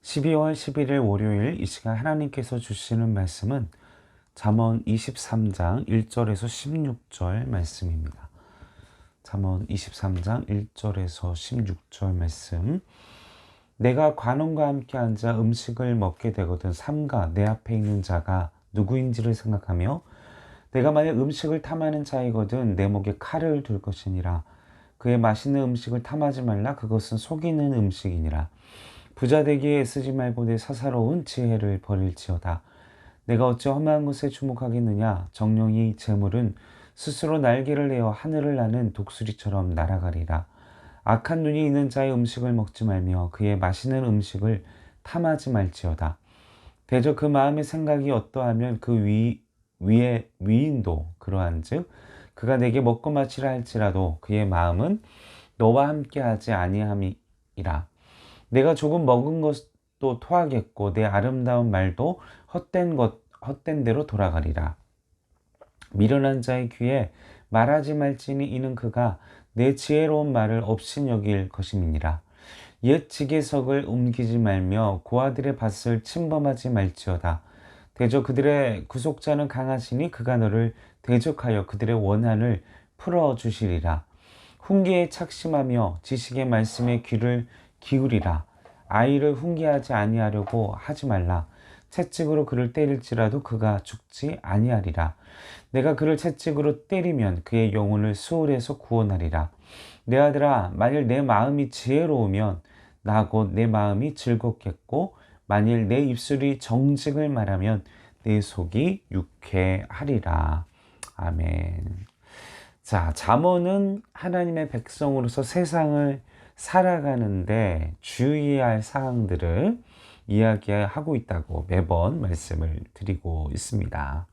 12월 11일 월요일 이 시간 하나님께서 주시는 말씀은 잠언 23장 1절에서 16절 말씀입니다. 잠언 23장 1절에서 16절 말씀. 내가 관원과 함께 앉아 음식을 먹게 되거든 삼가 내 앞에 있는 자가 누구인지를 생각하며 내가 만약 음식을 탐하는 자이거든 내 목에 칼을 둘 것이니라. 그의 맛있는 음식을 탐하지 말라. 그것은 속이는 음식이니라. 부자 되기에 애쓰지 말고 내 사사로운 지혜를 버릴지어다. 내가 어찌 험한 것에 주목하겠느냐. 정령이 재물은 스스로 날개를 내어 하늘을 나는 독수리처럼 날아가리라. 악한 눈이 있는 자의 음식을 먹지 말며 그의 맛있는 음식을 탐하지 말지어다. 대저 그 마음의 생각이 어떠하면 그 위에 위인도 그러한즉 그가 내게 먹고 마시라 할지라도 그의 마음은 너와 함께하지 아니함이라. 내가 조금 먹은 것도 토하겠고 내 아름다운 말도 헛된 대로 돌아가리라. 미련한 자의 귀에 말하지 말지니 이는 그가 내 지혜로운 말을 업신여길 것임이니라. 옛 지게석을 옮기지 말며 고아들의 밭을 침범하지 말지어다. 대저 그들의 구속자는 강하시니 그가 너를 대적하여 그들의 원한을 풀어주시리라. 훈계에 착심하며 지식의 말씀에 귀를 기울이라. 아이를 훈계하지 아니하려고 하지 말라. 채찍으로 그를 때릴지라도 그가 죽지 아니하리라. 내가 그를 채찍으로 때리면 그의 영혼을 수월에서 구원하리라. 내 아들아, 만일 내 마음이 지혜로우면 나 곧 내 마음이 즐겁겠고 만일 내 입술이 정직을 말하면 내 속이 유쾌하리라. 아멘. 자, 잠언은 하나님의 백성으로서 세상을 살아가는데 주의해야 할 사항들을 이야기하고 있다고 매번 말씀을 드리고 있습니다.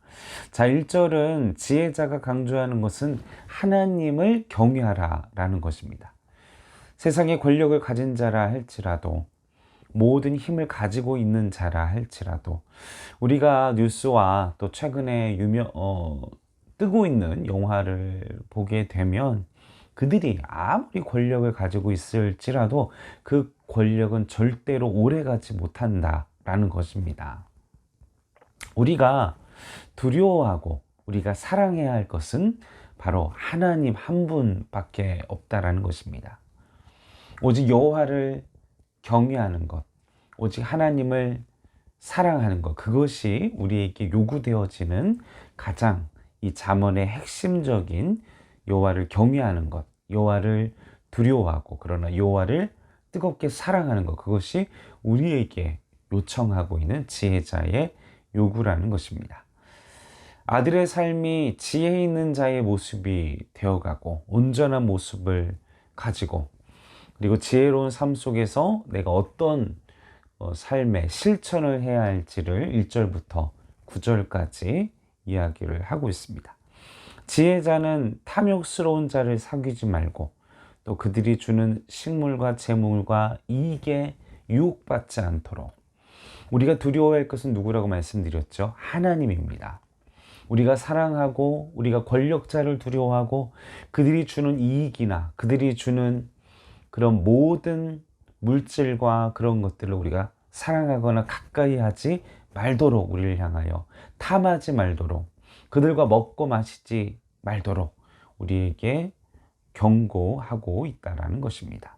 자, 1절은 지혜자가 강조하는 것은 하나님을 경외하라 라는 것입니다. 세상의 권력을 가진 자라 할지라도 모든 힘을 가지고 있는 자라 할지라도 우리가 뉴스와 또 최근에 뜨고 있는 영화를 보게 되면 그들이 아무리 권력을 가지고 있을지라도 그 권력은 절대로 오래가지 못한다라는 것입니다. 우리가 두려워하고 우리가 사랑해야 할 것은 바로 하나님 한 분밖에 없다라는 것입니다. 오직 여호와를 경외하는 것, 오직 하나님을 사랑하는 것, 그것이 우리에게 요구되어지는 가장 이 잠언의 핵심적인 여호와를 경외하는 것, 여호와를 두려워하고 그러나 여호와를 뜨겁게 사랑하는 것, 그것이 우리에게 요청하고 있는 지혜자의 요구라는 것입니다. 아들의 삶이 지혜 있는 자의 모습이 되어가고 온전한 모습을 가지고 그리고 지혜로운 삶 속에서 내가 어떤 삶의 실천을 해야 할지를 1절부터 9절까지 이야기를 하고 있습니다. 지혜자는 탐욕스러운 자를 사귀지 말고 또 그들이 주는 식물과 재물과 이익에 유혹받지 않도록. 우리가 두려워할 것은 누구라고 말씀드렸죠? 하나님입니다. 우리가 사랑하고 우리가 권력자를 두려워하고 그들이 주는 이익이나 그들이 주는 그런 모든 물질과 그런 것들을 우리가 사랑하거나 가까이 하지 말도록 우리를 향하여 탐하지 말도록 그들과 먹고 마시지 말도록 우리에게 경고하고 있다라는 것입니다.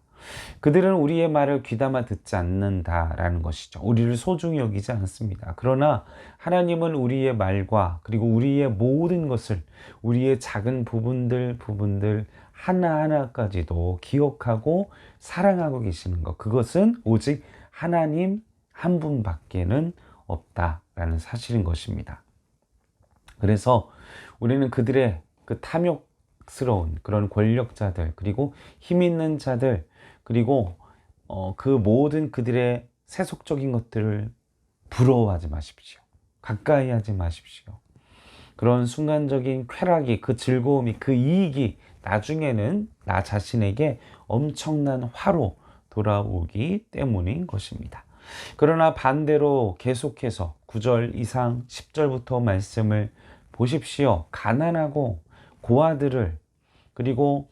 그들은 우리의 말을 귀담아 듣지 않는다라는 것이죠. 우리를 소중히 여기지 않습니다. 그러나 하나님은 우리의 말과 그리고 우리의 모든 것을 우리의 작은 부분들 하나하나까지도 기억하고 사랑하고 계시는 것, 그것은 오직 하나님 한 분밖에는 없다라는 사실인 것입니다. 그래서 우리는 그들의 그 탐욕스러운 그런 권력자들 그리고 힘 있는 자들 그리고 그 모든 그들의 세속적인 것들을 부러워하지 마십시오. 가까이 하지 마십시오. 그런 순간적인 쾌락이 그 즐거움이 그 이익이 나중에는 나 자신에게 엄청난 화로 돌아오기 때문인 것입니다. 그러나 반대로 계속해서 9절 이상 10절부터 말씀을 보십시오. 가난하고 고아들을 그리고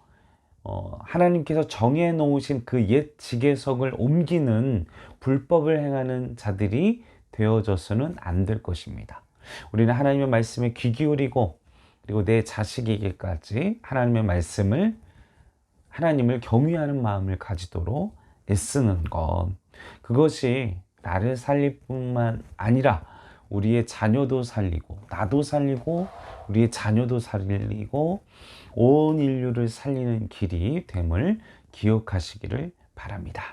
하나님께서 정해놓으신 그 옛 지계석을 옮기는 불법을 행하는 자들이 되어져서는 안 될 것입니다. 우리는 하나님의 말씀에 귀 기울이고 그리고 내 자식에게까지 하나님을 경외하는 마음을 가지도록 애쓰는 것, 그것이 나를 살릴 뿐만 아니라 우리의 자녀도 살리고 나도 살리고 우리의 자녀도 살리고 온 인류를 살리는 길이 됨을 기억하시기를 바랍니다.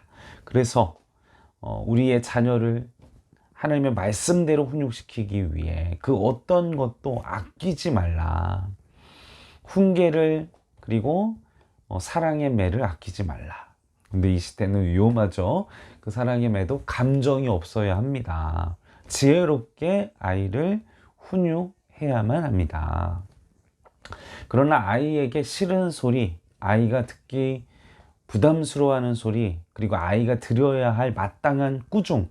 그래서 우리의 자녀를 하나님의 말씀대로 훈육시키기 위해 그 어떤 것도 아끼지 말라. 훈계를 그리고 사랑의 매를 아끼지 말라. 근데 이 시대는 위험하죠. 그 사랑의 매도 감정이 없어야 합니다. 지혜롭게 아이를 훈육해야만 합니다. 그러나 아이에게 싫은 소리, 아이가 듣기 부담스러워하는 소리, 그리고 아이가 들어야 할 마땅한 꾸중,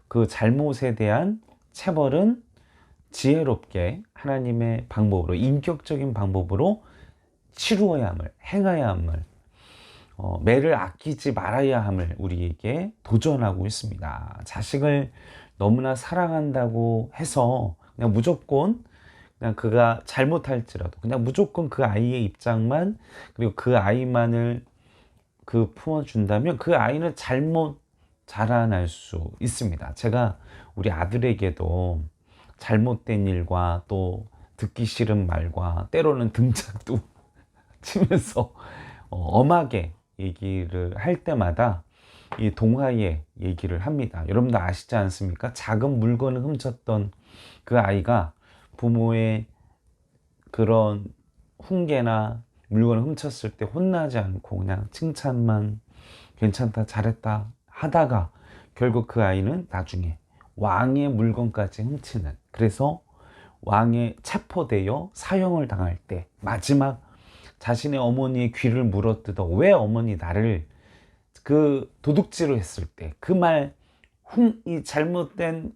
그 잘못에 대한 체벌은 지혜롭게 하나님의 방법으로, 인격적인 방법으로 치루어야 함을, 행해야 함을, 매를 아끼지 말아야 함을 우리에게 도전하고 있습니다. 자식을 너무나 사랑한다고 해서 그냥 무조건 그냥 그가 잘못할지라도 그냥 무조건 그 아이의 입장만 그리고 그 아이만을 품어준다면 그 아이는 잘못 자라날 수 있습니다. 제가 우리 아들에게도 잘못된 일과 또 듣기 싫은 말과 때로는 등짝도 치면서 엄하게 얘기를 할 때마다 이 동화의 얘기를 합니다. 여러분도 아시지 않습니까? 작은 물건을 훔쳤던 그 아이가 부모의 그런 훈계나 물건을 훔쳤을 때 혼나지 않고 그냥 칭찬만 괜찮다 잘했다 하다가 결국 그 아이는 나중에 왕의 물건까지 훔치는, 그래서 왕에 체포되어 사형을 당할 때 마지막 자신의 어머니의 귀를 물어뜯어 왜 어머니 나를 그 도둑질을 했을 때 그 이 잘못된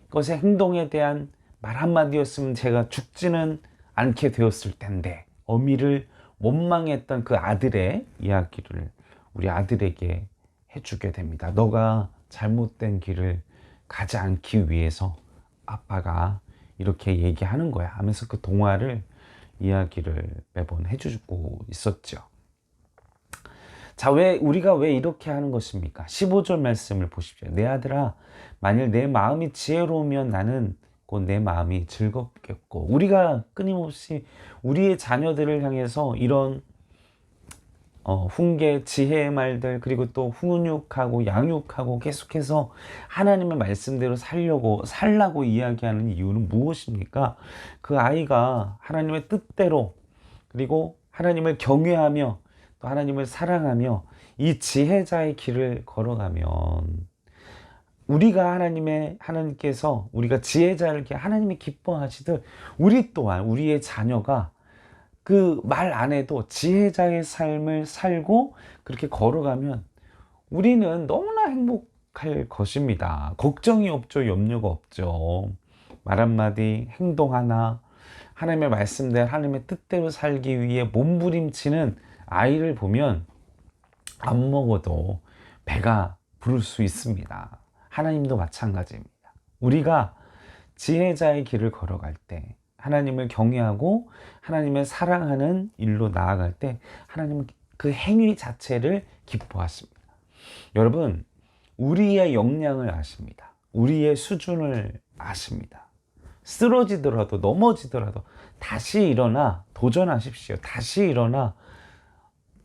것의 행동에 대한 말 한마디였으면 제가 죽지는 않게 되었을 텐데 어미를 원망했던 그 아들의 이야기를 우리 아들에게 해주게 됩니다. 너가 잘못된 길을 가지 않기 위해서 아빠가 이렇게 얘기하는 거야 하면서 그 동화를 이야기를 매번 해주고 있었죠. 자, 우리가 왜 이렇게 하는 것입니까? 15절 말씀을 보십시오. 내 아들아, 만일 내 마음이 지혜로우면 나는 곧 내 마음이 즐겁겠고. 우리가 끊임없이 우리의 자녀들을 향해서 이런 훈계, 지혜의 말들, 그리고 또 훈육하고 양육하고 계속해서 하나님의 말씀대로 살라고 이야기하는 이유는 무엇입니까? 그 아이가 하나님의 뜻대로 그리고 하나님을 경외하며 또 하나님을 사랑하며 이 지혜자의 길을 걸어가면 하나님께서 우리가 지혜자를 하나님이 기뻐하시듯 우리 또한 우리의 자녀가 그 말 안 해도 지혜자의 삶을 살고 그렇게 걸어가면 우리는 너무나 행복할 것입니다. 걱정이 없죠. 염려가 없죠. 말 한마디, 행동 하나, 하나님의 말씀대로 하나님의 뜻대로 살기 위해 몸부림치는 아이를 보면 안 먹어도 배가 부를 수 있습니다. 하나님도 마찬가지입니다. 우리가 지혜자의 길을 걸어갈 때 하나님을 경외하고 하나님을 사랑하는 일로 나아갈 때 하나님은 그 행위 자체를 기뻐하십니다. 여러분, 우리의 역량을 아십니다. 우리의 수준을 아십니다. 쓰러지더라도 넘어지더라도 다시 일어나 도전하십시오. 다시 일어나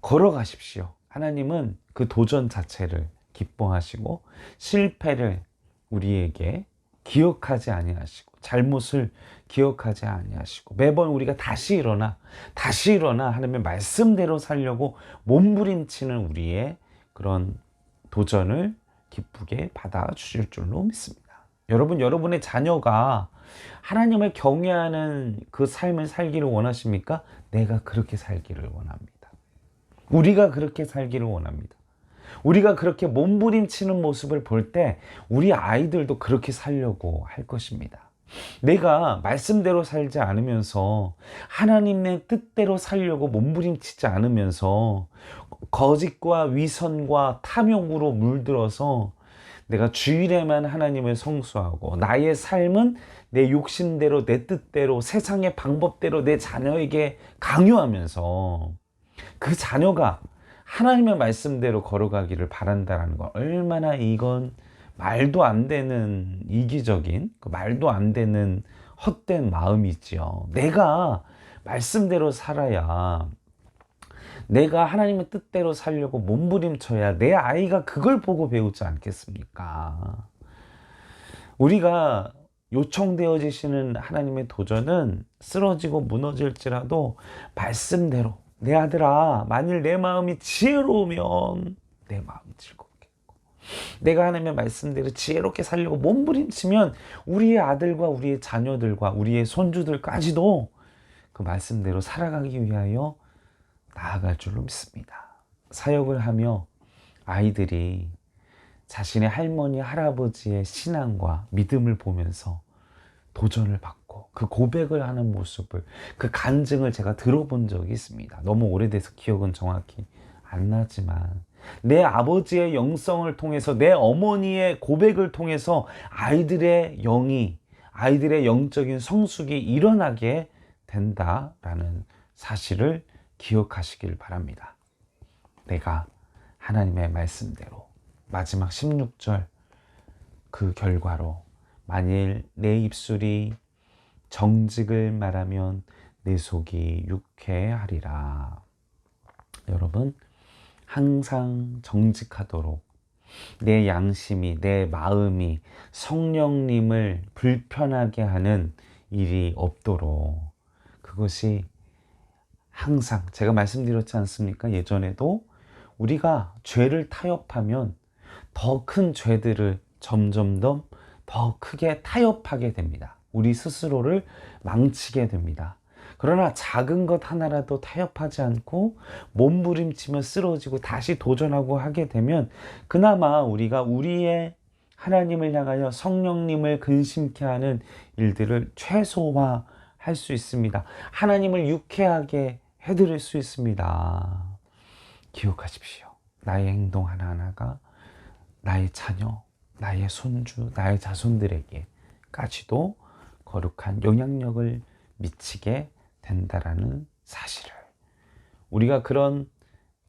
걸어가십시오. 하나님은 그 도전 자체를 기뻐하시고 실패를 우리에게 기억하지 아니하시고 잘못을 기억하지 아니하시고 매번 우리가 다시 일어나 하나님의 말씀대로 살려고 몸부림치는 우리의 그런 도전을 기쁘게 받아주실 줄로 믿습니다. 여러분의 자녀가 하나님을 경외하는 그 삶을 살기를 원하십니까? 내가 그렇게 살기를 원합니다. 우리가 그렇게 살기를 원합니다. 우리가 그렇게 몸부림치는 모습을 볼 때 우리 아이들도 그렇게 살려고 할 것입니다. 내가 말씀대로 살지 않으면서 하나님의 뜻대로 살려고 몸부림치지 않으면서 거짓과 위선과 탐욕으로 물들어서 내가 주일에만 하나님을 성수하고 나의 삶은 내 욕심대로 내 뜻대로 세상의 방법대로 내 자녀에게 강요하면서 그 자녀가 하나님의 말씀대로 걸어가기를 바란다라는 거, 얼마나 이건 말도 안 되는 이기적인, 말도 안 되는 헛된 마음이지요. 내가 말씀대로 살아야, 내가 하나님의 뜻대로 살려고 몸부림쳐야 내 아이가 그걸 보고 배우지 않겠습니까? 우리가 요청되어지시는 하나님의 도전은 쓰러지고 무너질지라도 말씀대로, 내 아들아, 만일 내 마음이 지혜로우면 내 마음이 즐겁겠고, 내가 하나님의 말씀대로 지혜롭게 살려고 몸부림치면 우리의 아들과 우리의 자녀들과 우리의 손주들까지도 그 말씀대로 살아가기 위하여 나아갈 줄로 믿습니다. 사역을 하며 아이들이 자신의 할머니, 할아버지의 신앙과 믿음을 보면서 도전을 받고 그 고백을 하는 모습을, 그 간증을 제가 들어본 적이 있습니다. 너무 오래돼서 기억은 정확히 안 나지만 내 아버지의 영성을 통해서, 내 어머니의 고백을 통해서 아이들의 영이, 아이들의 영적인 성숙이 일어나게 된다라는 사실을 기억하시길 바랍니다. 내가 하나님의 말씀대로 마지막 16절 그 결과로 만일 내 입술이 정직을 말하면 내 속이 유쾌하리라. 여러분, 항상 정직하도록 내 양심이, 내 마음이 성령님을 불편하게 하는 일이 없도록, 그것이 항상, 제가 말씀드렸지 않습니까? 예전에도 우리가 죄를 타협하면 더 큰 죄들을 점점 더 크게 타협하게 됩니다. 우리 스스로를 망치게 됩니다. 그러나 작은 것 하나라도 타협하지 않고 몸부림치며 쓰러지고 다시 도전하고 하게 되면 그나마 우리가 우리의 하나님을 향하여 성령님을 근심케 하는 일들을 최소화할 수 있습니다. 하나님을 유쾌하게 해드릴 수 있습니다. 기억하십시오. 나의 행동 하나하나가 나의 자녀, 나의 손주, 나의 자손들에게까지도 거룩한 영향력을 미치게 된다라는 사실을, 우리가 그런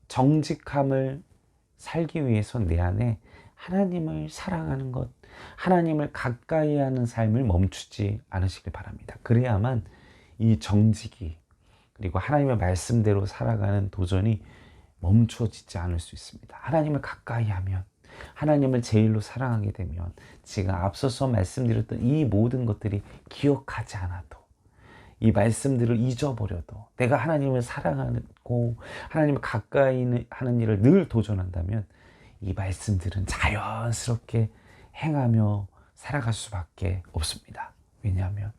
정직함을 살기 위해서 내 안에 하나님을 사랑하는 것, 하나님을 가까이 하는 삶을 멈추지 않으시길 바랍니다. 그래야만 이 정직이, 그리고 하나님의 말씀대로 살아가는 도전이 멈추어지지 않을 수 있습니다. 하나님을 가까이 하면, 하나님을 제일로 사랑하게 되면 제가 앞서서 말씀드렸던 이 모든 것들이 기억하지 않아도, 이 말씀들을 잊어버려도, 내가 하나님을 사랑하고 하나님을 가까이 하는 일을 늘 도전한다면 이 말씀들은 자연스럽게 행하며 살아갈 수밖에 없습니다. 왜냐하면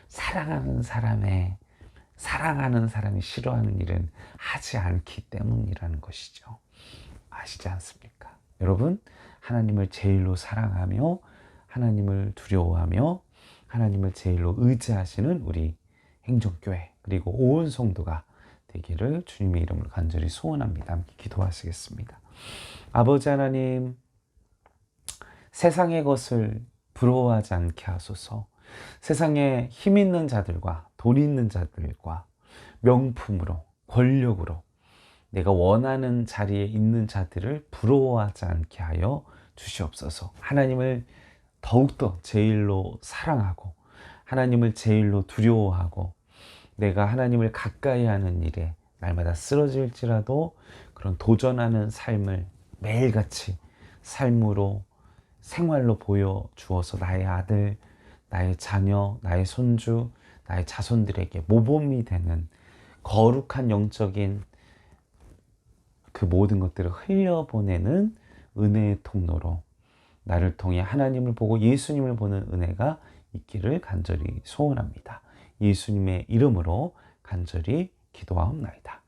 사랑하는 사람이 싫어하는 일은 하지 않기 때문이라는 것이죠. 아시지 않습니까? 여러분, 하나님을 제일로 사랑하며 하나님을 두려워하며 하나님을 제일로 의지하시는 우리 행정교회, 그리고 온 성도가 되기를 주님의 이름으로 간절히 소원합니다. 함께 기도하시겠습니다. 아버지 하나님, 세상의 것을 부러워하지 않게 하소서. 세상에 힘 있는 자들과 돈 있는 자들과 명품으로, 권력으로 내가 원하는 자리에 있는 자들을 부러워하지 않게 하여 주시옵소서. 하나님을 더욱더 제일로 사랑하고 하나님을 제일로 두려워하고 내가 하나님을 가까이 하는 일에 날마다 쓰러질지라도 그런 도전하는 삶을 매일같이 삶으로, 생활로 보여주어서 나의 아들, 나의 자녀, 나의 손주, 나의 자손들에게 모범이 되는 거룩한 영적인 그 모든 것들을 흘려보내는 은혜의 통로로 나를 통해 하나님을 보고 예수님을 보는 은혜가 있기를 간절히 소원합니다. 예수님의 이름으로 간절히 기도하옵나이다.